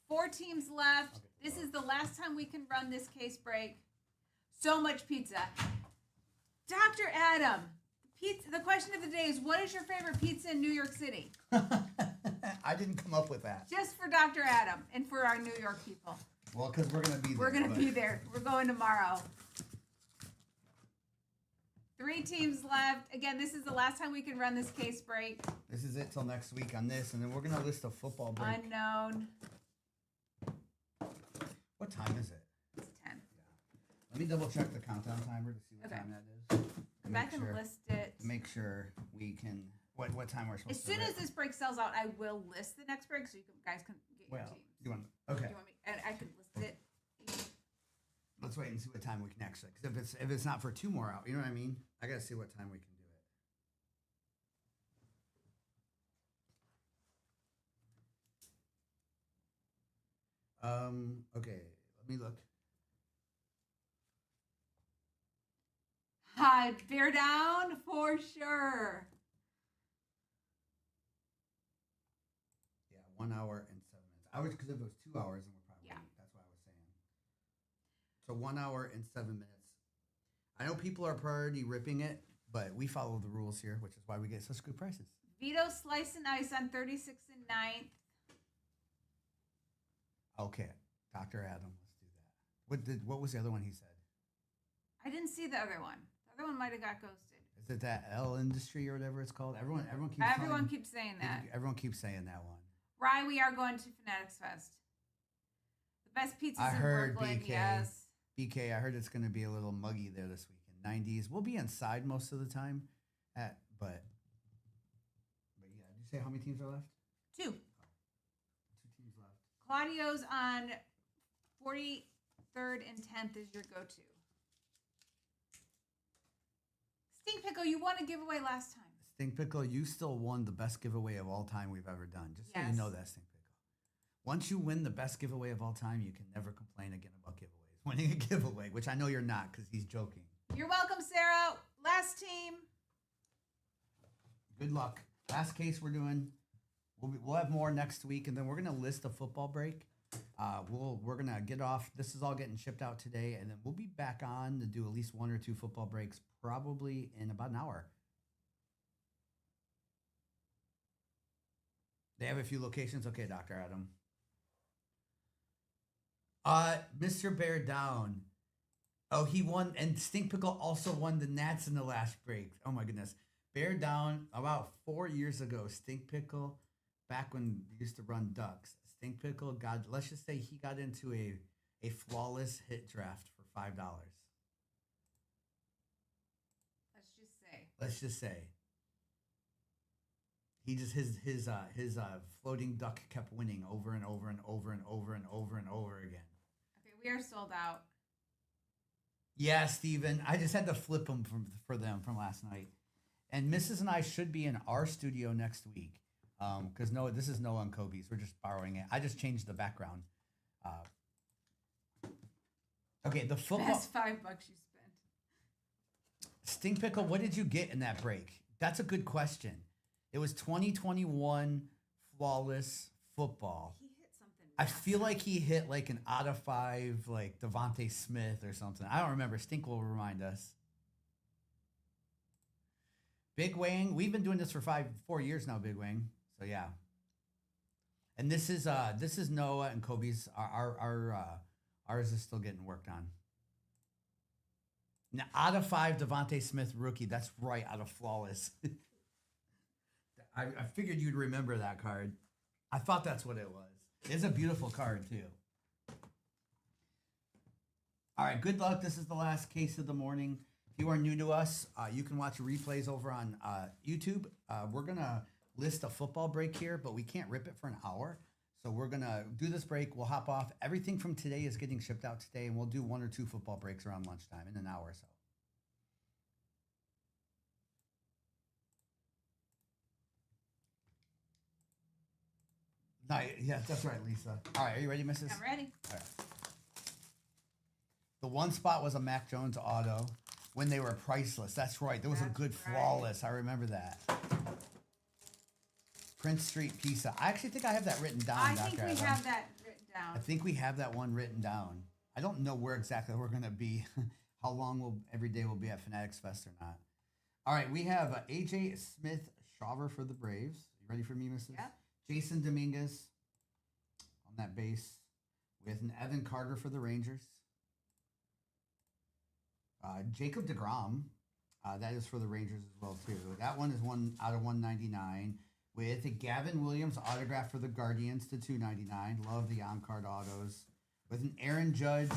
4 teams left. This is the last time we can run this case break. So much pizza. Dr. Adam, the question of the day is, what is your favorite pizza in New York City? I didn't come up with that. Just for Dr. Adam and for our New York people. Well, because we're going to be there. We're going to be there. We're going tomorrow. 3 teams left. Again, this is the last time we can run this case break. This is it till next week on this, and then we're gonna list a football break. Unknown. What time is it? It's 10. Let me double check the countdown timer to see what time that is. Come back and list it. Make sure we can. What time we're supposed As to. soon as this break sells out, I will list the next break so you guys can get your teams. You want? Okay. Do you want me? And I can list it. Let's wait and see what time we can actually. Because if it's not for 2 more out, you know what I mean. I gotta see what time we can do it. Okay. Let me look. Hi, bear down for sure. Yeah, 1 hour and 7 minutes. I was because if it was 2 hours, then we're probably that's what I was saying. So 1 hour and 7 minutes. I know people are priority ripping it, but we follow the rules here, which is why we get such good prices. Vito slice and ice on 36th and 9th. Okay, Dr. Adam, let's do that. What was the other one he said? I didn't see the other one. The other one might have got ghosted. Is it that L Industry or whatever it's called? Everyone keeps saying that. Everyone keeps saying that one. Rye, we are going to Fanatics Fest. The best pizzas in Brooklyn, BK, yes. BK, I heard it's going to be a little muggy there this weekend. 90s. We'll be inside most of the time, but yeah. Did you say how many teams are left? 2. 2 teams left. Claudio's on 43rd and 10th is your go-to. Stink Pickle, you won a giveaway last time. Stink Pickle, you still won the best giveaway of all time we've ever done. Just so you know that, Stink Pickle. Once you win the best giveaway of all time, you can never complain again about giveaways. Winning a giveaway, which I know you're not because he's joking. You're welcome, Sarah. Last team. Good luck. Last case we're doing. We'll have more next week, and then we're gonna list a football break. We're gonna get off. This is all getting shipped out today, and then we'll be back on to do at least 1 or 2 football breaks, probably in about an hour. They have a few locations. Okay, Dr. Adam. Mr. Bear Down. Oh, he won, and Stink Pickle also won the Nats in the last break. Oh my goodness. Bear Down about 4 years ago. Stink Pickle, back when we used to run Ducks. Stink Pickle let's just say he got into a flawless hit draft for $5. Let's just say. He just his floating duck kept winning over and over and over and over and over and over again. Okay, we are sold out. Yeah, Steven. I just had to flip them for them from last night. And Mrs. and I should be in our studio next week. Because this is Noah and Kobe's. We're just borrowing it. I just changed the background. Okay, the football. Best $5 you spent. Stink Pickle, what did you get in that break? That's a good question. It was 2021 flawless football. He hit something. I feel like he hit like an out of 5, like Devontae Smith or something. I don't remember. Stink will remind us. Big Wang, we've been doing this for 4 years now, Big Wang. So yeah. And this is Noah and Kobe's. Ours is still getting worked on. Now, out of 5, Devontae Smith rookie. That's right, out of flawless. I figured you'd remember that card. I thought that's what it was. It's a beautiful card, too. All right, good luck. This is the last case of the morning. If you are new to us, you can watch replays over on YouTube. We're going to list a football break here, but we can't rip it for an hour. So we're going to do this break. We'll hop off. Everything from today is getting shipped out today, and we'll do 1 or 2 football breaks around lunchtime in an hour or so. Yeah, that's right, Lisa. All right, are you ready, Mrs.? I'm ready. All right. The one spot was a Mac Jones auto when they were priceless. That's right. There was a good flawless. I remember that. Prince Street Pizza. I actually think I have that written down, I Dr. think we Adam. have that written down. I think we have that one written down. I don't know where exactly we're going to be, how long every day we'll be at Fanatics Fest or not. All right, we have A.J. Smith-Shawver for the Braves. You ready for me, Mrs.? Yep. Jason Dominguez on that base with an Evan Carter for the Rangers. Jacob deGrom That is for the Rangers as well too. That one is 1/199 with a Gavin Williams autograph for the Guardians to 299. Love the on-card autos with an Aaron Judge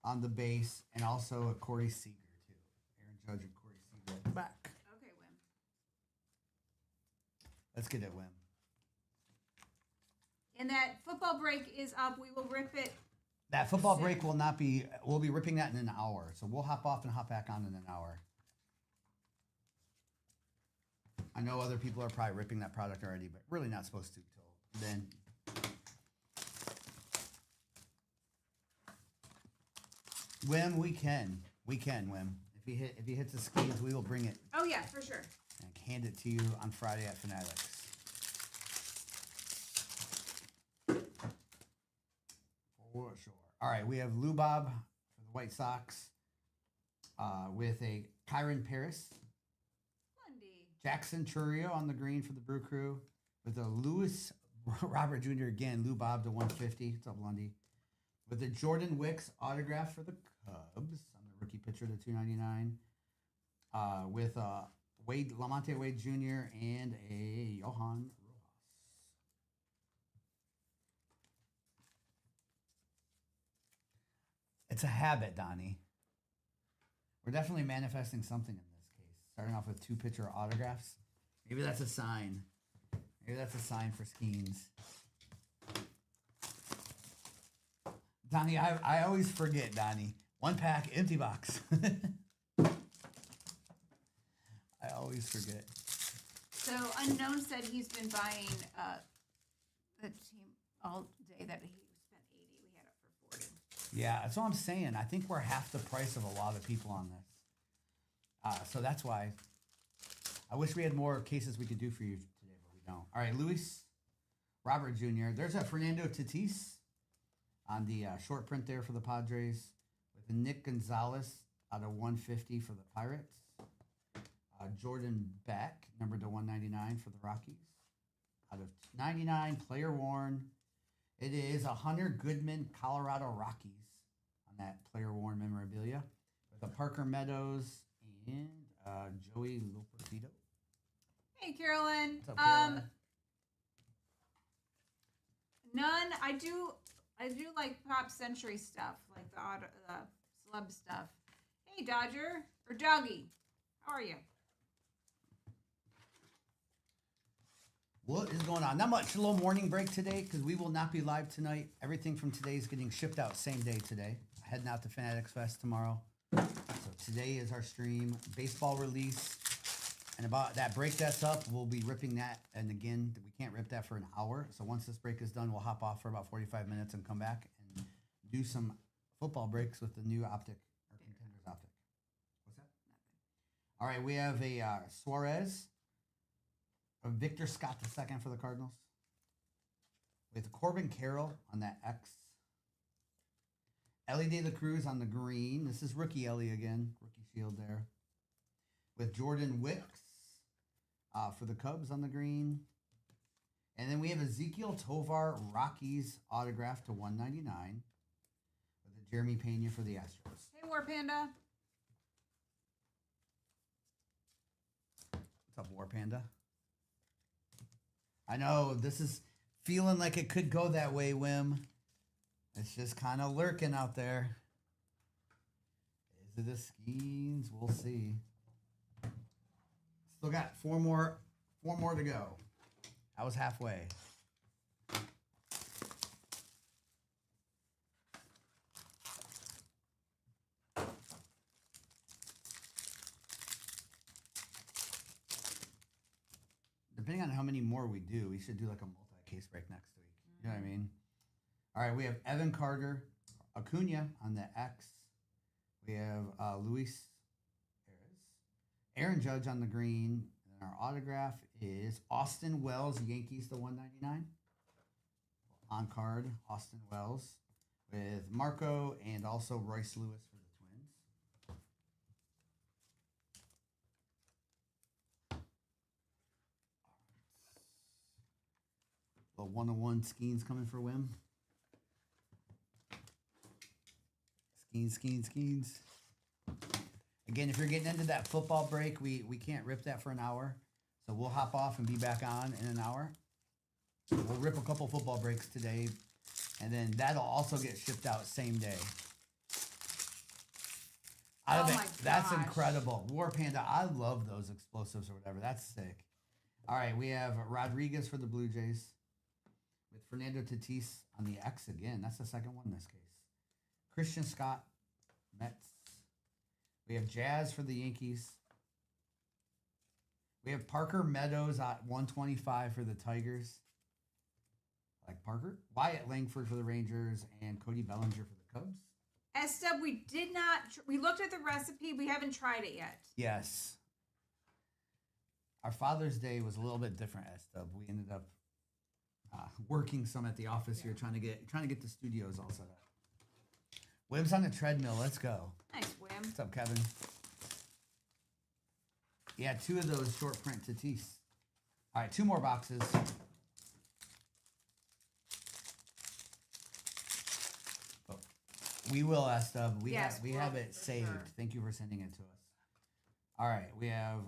on the base and also a Corey Seager too. Aaron Judge and Corey Seager at the back. Okay, Wim. Let's get it, Wim. And that football break is up. We will rip it. That football break will not be. We'll be ripping that in an hour, so we'll hop off and hop back on in an hour. I know other people are probably ripping that product already, but really not supposed to till then. Wim, we can, Wim. If he hits the skis, we will bring it Oh yeah, for sure. and hand it to you on Friday at Fanatics. For sure. All right, we have Lubob for the White Sox with a Kyron Paris. Lundy. Jackson Churio on the green for the Brew Crew with a Lewis Robert Jr. again, Lubob to 150. What's up, Lundy? With a Jordan Wicks autograph for the Cubs on the rookie pitcher to 299. With Lamonte Wade Jr. and a Johan Rojas. It's a habit, Donnie. We're definitely manifesting something in this case. Starting off with 2 pitcher autographs. Maybe that's a sign. Maybe that's a sign for Skeens. Donnie, I always forget, Donnie. 1 pack, empty box. I always forget. So Unknown said he's been buying the team all day that he spent 80. We had it for 40. Yeah, that's what I'm saying. I think we're half the price of a lot of people on this. So that's why. I wish we had more cases we could do for you today, but we don't. All right, Luis Robert Jr. There's a Fernando Tatis on the short print there for the Padres with a Nick Gonzalez out of 150 for the Pirates. Jordan Beck, numbered to 199 for the Rockies. Out of 99, player worn. It is a Hunter Goodman, Colorado Rockies on that player worn memorabilia with a Parker Meadows and Joey Loperfido. Hey, Carolyn. What's up, Carolyn? None. I do like Pop Century stuff, like the celeb stuff. Hey, Dodger or Doggy, how are you? What is going on? Not much. A little morning break today because we will not be live tonight. Everything from today is getting shipped out same day today. Heading out to Fanatics Fest tomorrow. So today is our stream. Baseball release. And about that break that's up, we'll be ripping that. And again, we can't rip that for an hour. So once this break is done, we'll hop off for about 45 minutes and come back and do some football breaks with the new optic or Contenders optic. What's that? Nothing. All right, we have a Suarez. Victor Scott II for the Cardinals. With Corbin Carroll on that X. Ellie De La Cruz on the green. This is rookie Ellie again. Rookie shield there. With Jordan Wicks for the Cubs on the green. And then we have Ezekiel Tovar Rockies autograph to 199. With a Jeremy Pena for the Astros. Hey, War Panda. What's up, War Panda? I know this is feeling like it could go that way, Wim. It's just kind of lurking out there. Is it the Skeens? We'll see. Still got four more to go. I was halfway. Depending on how many more we do, we should do like a multi-case break next week. You know what I mean? All right, we have Evan Carter, Acuna on the X. We have Luis Perez, Aaron Judge on the green. And our autograph is Austin Wells, Yankees to 199. On card, Austin Wells with Marco and also Royce Lewis for the Twins. The 101 Skeens coming for Wim. Skeens. Again, if you're getting into that football break, we can't rip that for an hour. So we'll hop off and be back on in an hour. We'll rip a couple football breaks today, and then that'll also get shipped out same day. Oh my That's gosh. incredible. War Panda, I love those explosives or whatever. That's sick. All right, we have Rodriguez for the Blue Jays with Fernando Tatis on the X again. That's the second one in this case. Christian Scott, Mets. We have Jazz for the Yankees. We have Parker Meadows at 125 for the Tigers. Like Parker. Wyatt Langford for the Rangers and Cody Bellinger for the Cubs. S-Dub, we did not, we looked at the recipe. We haven't tried it yet. Yes. Our Father's Day was a little bit different, S-Dub. We ended up working some at the office here, trying to get the studios all set up. Wim's on the treadmill. Let's go. Nice, Wim. What's up, Kevin? Yeah, 2 of those short print Tatis. All right, 2 more boxes. Oh, we will, S-Dub. We have it saved. Sure. Thank you for sending it to us. All right, we have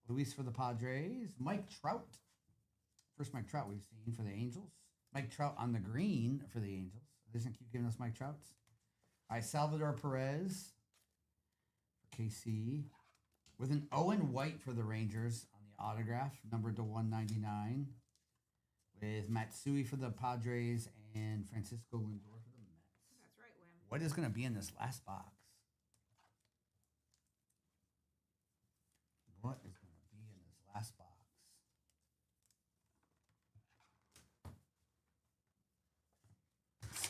Luis for the Padres. Mike Trout. First Mike Trout we've seen for the Angels. Mike Trout on the green for the Angels. Doesn't keep giving us Mike Trouts. All right, Salvador Perez for KC. With an Owen White for the Rangers on the autograph, numbered to 199. With Matsui for the Padres and Francisco Lindor for the Mets. That's right, Wim. What is going to be in this last box? What is going to be in this last box?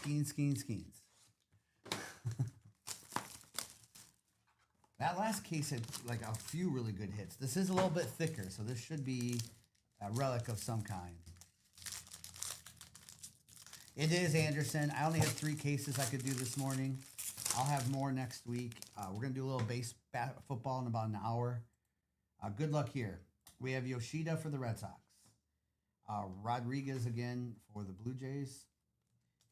Skeens. That last case had like a few really good hits. This is a little bit thicker, so this should be a relic of some kind. It is Anderson. I only had 3 cases I could do this morning. I'll have more next week. We're going to do a little football in about an hour. Good luck here. We have Yoshida for the Red Sox. Rodriguez again for the Blue Jays.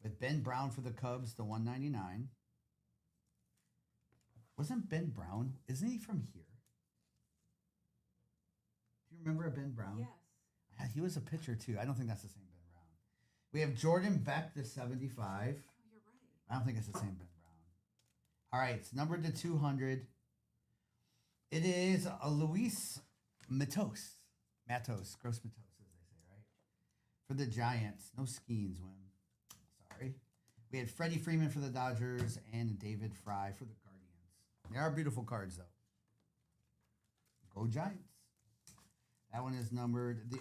With Ben Brown for the Cubs, the 199. Wasn't Ben Brown? Isn't he from here? Do you remember a Ben Brown? Yes. He was a pitcher too. I don't think that's the same Ben Brown. We have Jordan Beck, the 75. Oh, you're right. I don't think it's the same Ben Brown. All right, it's numbered to 200. It is a Luis Matos. Gross Matos, as they say, right? For the Giants. No Skeens, Wim. Sorry. We had Freddie Freeman for the Dodgers and David Fry for the Guardians. They are beautiful cards, though. Go Giants. That one is numbered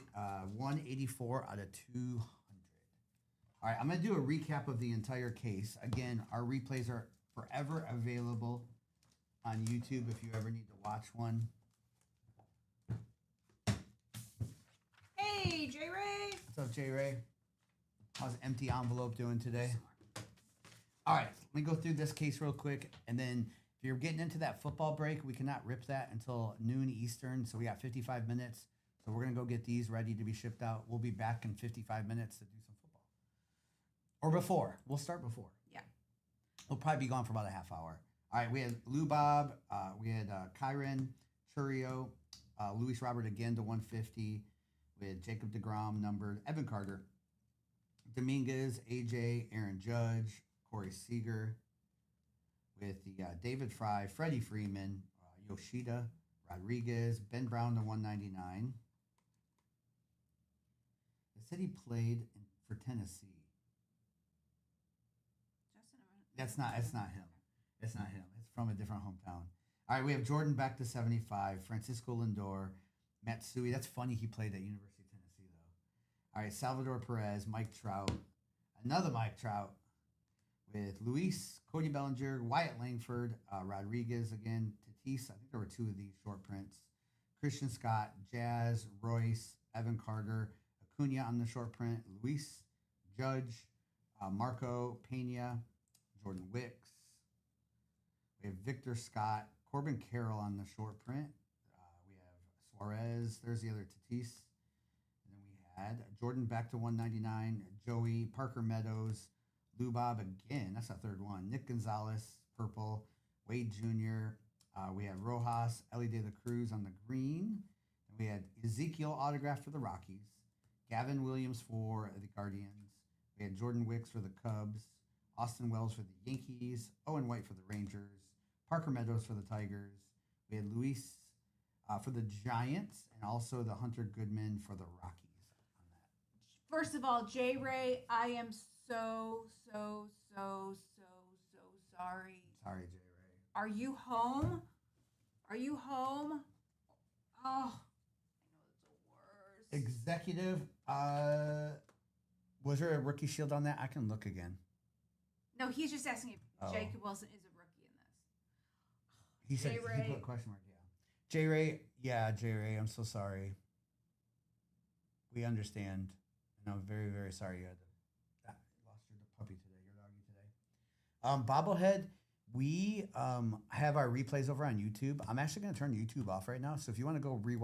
184 out of 200. All right, I'm going to do a recap of the entire case. Again, our replays are forever available on YouTube if you ever need to watch one. Hey, J Ray. What's up, J Ray? How's Empty Envelope doing today? All right, let me go through this case real quick, and then if you're getting into that football break, we cannot rip that until noon Eastern, so we got 55 minutes. So we're going to go get these ready to be shipped out. We'll be back in 55 minutes to do some football. Or before. We'll start before. Yeah. We'll probably be gone for about a half hour. All right, we had Lou Bob, we had Kyron, Churio, Luis Robert again to 150, with Jacob deGrom numbered, Evan Carter, Dominguez, AJ, Aaron Judge, Corey Seager, with the David Fry, Freddie Freeman, Yoshida, Rodriguez, Ben Brown to 199. They said he played for Tennessee. It's not him. It's not him. It's from a different hometown. All right, we have Jordan Beck to 75, Francisco Lindor, Matsui. That's funny he played at University of Tennessee, though. All right, Salvador Perez, Mike Trout, another Mike Trout with Luis, Cody Bellinger, Wyatt Langford, Rodriguez again, Tatis. I think there were 2 of these short prints. Christian Scott, Jazz, Royce, Evan Carter, Acuna on the short print, Luis, Judge, Marco Pena, Jordan Wicks. We have Victor Scott, Corbin Carroll on the short print. We have Suarez. There's the other Tatis. And then we had Jordan Beck to 199, Joey, Parker Meadows, Lou Bob again. That's our third one. Nick Gonzalez, purple. Wade Jr., We had Rojas, Ellie De La Cruz on the green. We had Ezekiel autograph for the Rockies. Gavin Williams for the Guardians. We had Jordan Wicks for the Cubs. Austin Wells for the Yankees. Owen White for the Rangers. Parker Meadows for the Tigers. We had Luis for the Giants, and also the Hunter Goodman for the Rockies on that. First of all, J Ray, I am so sorry. Sorry, J. Ray. Are you home? Are you home? Oh, I know it's the worst. Executive, was there a rookie shield on that? I can look again. No, he's just asking if Oh. Jacob Wilson is a rookie in this. He said J-Ray. he put a question mark. Yeah, J. Ray. Yeah, J. Ray. I'm so sorry. We understand, and I'm very, very sorry you had lost your puppy today, your doggy today. Bobblehead. We have our replays over on YouTube. I'm actually going to turn YouTube off right now, so if you want to go rewatch.